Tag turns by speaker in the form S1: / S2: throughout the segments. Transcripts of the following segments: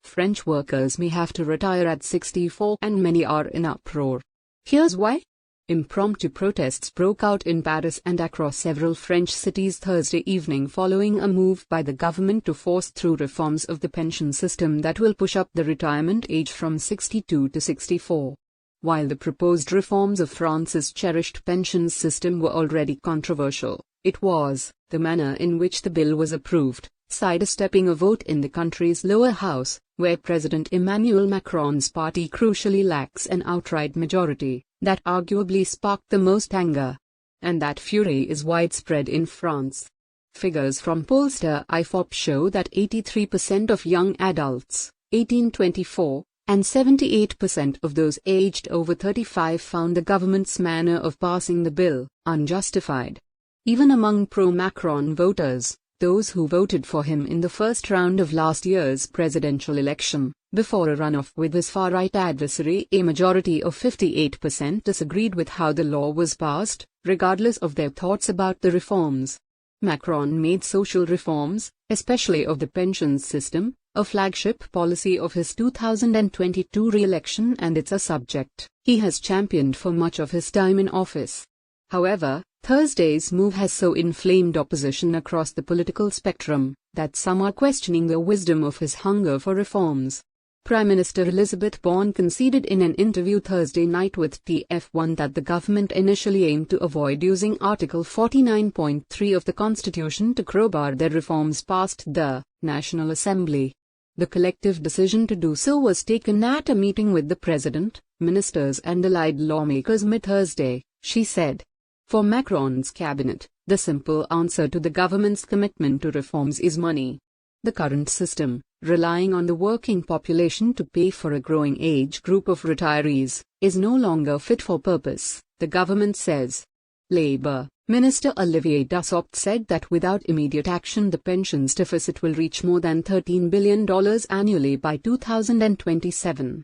S1: French workers may have to retire at 64 and many are in uproar. Here's why. Impromptu protests broke out in Paris and across several French cities Thursday evening following a move by the government to force through reforms of the pension system that will push up the retirement age from 62 to 64. While the proposed reforms of France's cherished pensions system were already controversial, it was the manner in which the bill was approved, sidestepping a vote in the country's lower house, where President Emmanuel Macron's party crucially lacks an outright majority, that arguably sparked the most anger. And that fury is widespread in France. Figures from pollster IFOP show that 83% of young adults, 18-24, and 78% of those aged over 35 found the government's manner of passing the bill unjustified. Even among pro-Macron voters, those who voted for him in the first round of last year's presidential election, before a runoff with his far-right adversary, a majority of 58% disagreed with how the law was passed, regardless of their thoughts about the reforms. Macron made social reforms, especially of the pensions system, a flagship policy of his 2022 re-election, and it's a subject he has championed for much of his time in office. However, Thursday's move has so inflamed opposition across the political spectrum that some are questioning the wisdom of his hunger for reforms. Prime Minister Elizabeth Borne conceded in an interview Thursday night with TF1 that the government initially aimed to avoid using Article 49.3 of the Constitution to crowbar their reforms past the National Assembly. The collective decision to do so was taken at a meeting with the President, ministers and allied lawmakers mid-Thursday, she said. For Macron's cabinet, the simple answer to the government's commitment to reforms is money. The current system, relying on the working population to pay for a growing age group of retirees, is no longer fit for purpose, the government says. Labour Minister Olivier Dussopt said that without immediate action the pensions deficit will reach more than $13 billion annually by 2027.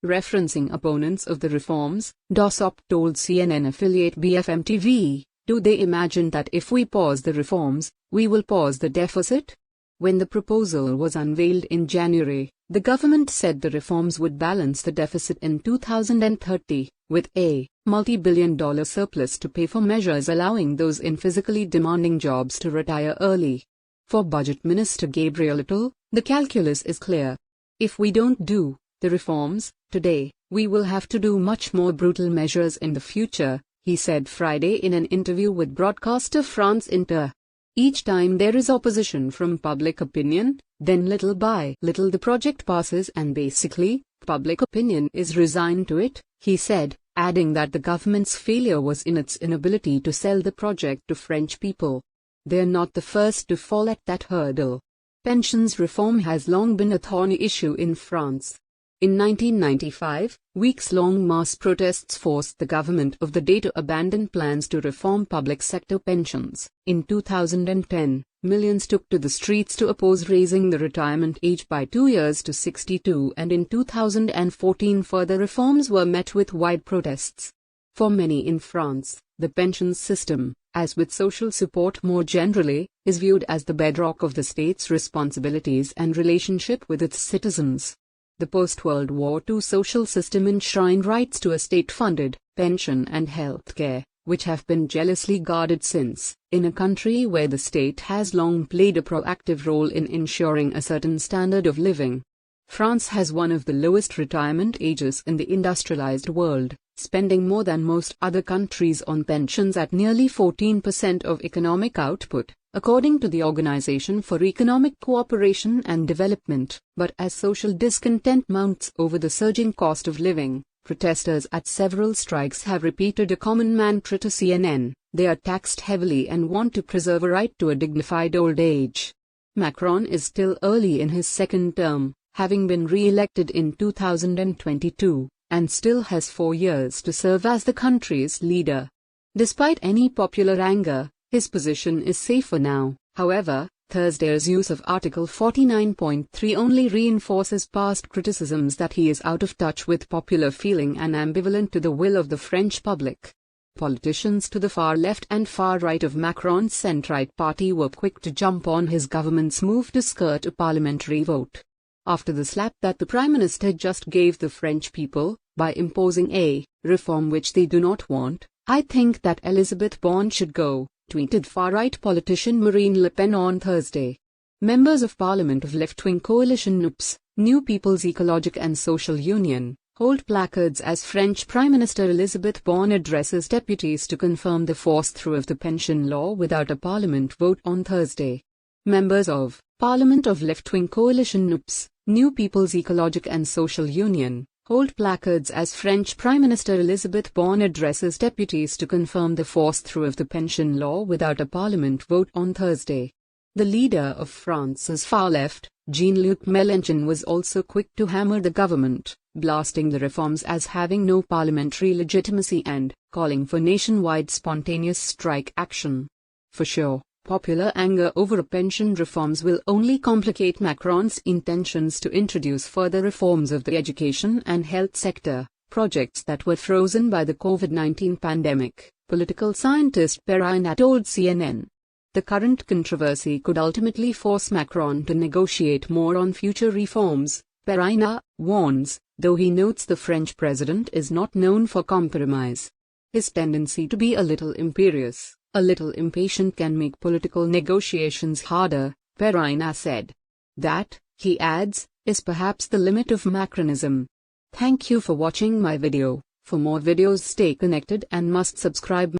S1: Referencing opponents of the reforms, Dussopt told CNN affiliate BFM TV, "Do they imagine that if we pause the reforms, we will pause the deficit?" When the proposal was unveiled in January, the government said the reforms would balance the deficit in 2030, with a multi-billion-dollar surplus to pay for measures allowing those in physically demanding jobs to retire early. For Budget Minister Gabriel Attal, the calculus is clear. If we don't do the reforms today, we will have to do much more brutal measures in the future, he said Friday in an interview with broadcaster France Inter. Each time there is opposition from public opinion, then little by little the project passes and basically, public opinion is resigned to it, he said, adding that the government's failure was in its inability to sell the project to French people. They're not the first to fall at that hurdle. Pensions reform has long been a thorny issue in France. In 1995, weeks-long mass protests forced the government of the day to abandon plans to reform public sector pensions. In 2010, millions took to the streets to oppose raising the retirement age by 2 years to 62, and in 2014 further reforms were met with wide protests. For many in France, the pensions system, as with social support more generally, is viewed as the bedrock of the state's responsibilities and relationship with its citizens. The post-World War II social system enshrined rights to a state-funded pension and health care, which have been jealously guarded since, in a country where the state has long played a proactive role in ensuring a certain standard of living. France has one of the lowest retirement ages in the industrialized world, spending more than most other countries on pensions at nearly 14% of economic output, according to the Organization for Economic Cooperation and Development. But as social discontent mounts over the surging cost of living, protesters at several strikes have repeated a common mantra to CNN: they are taxed heavily and want to preserve a right to a dignified old age. Macron is still early in his second term, having been re-elected in 2022, and still has 4 years to serve as the country's leader. Despite any popular anger, his position is safer now. However, Thursday's use of Article 49.3 only reinforces past criticisms that he is out of touch with popular feeling and ambivalent to the will of the French public. Politicians to the far left and far right of Macron's centriste party were quick to jump on his government's move to skirt a parliamentary vote. after the slap that the Prime Minister just gave the French people by imposing a reform which they do not want. I think that Elizabeth Borne should go, tweeted far-right politician Marine Le Pen on Thursday. Members of Parliament of left-wing coalition UPS, New People's Ecologic and Social Union, hold placards as French Prime Minister Elizabeth Borne addresses deputies to confirm the force-through of the pension law without a parliament vote on Thursday. Members of Parliament of left-wing coalition UPS, New People's Ecologic and Social Union, hold placards as French Prime Minister Elizabeth Borne addresses deputies to confirm the force-through of the pension law without a parliament vote on Thursday. The leader of France's far-left, Jean-Luc Mélenchon, was also quick to hammer the government, blasting the reforms as having no parliamentary legitimacy and calling for nationwide spontaneous strike action. For sure, popular anger over pension reforms will only complicate Macron's intentions to introduce further reforms of the education and health sector, projects that were frozen by the COVID-19 pandemic, political scientist Perrine told CNN. The current controversy could ultimately force Macron to negotiate more on future reforms, Perrine warns, though he notes the French president is not known for compromise. His tendency to be a little imperious, a little impatient can make political negotiations harder, Perrine said. That, he adds, is perhaps the limit of Macronism. Thank you for watching my video. For more videos, stay connected and must subscribe.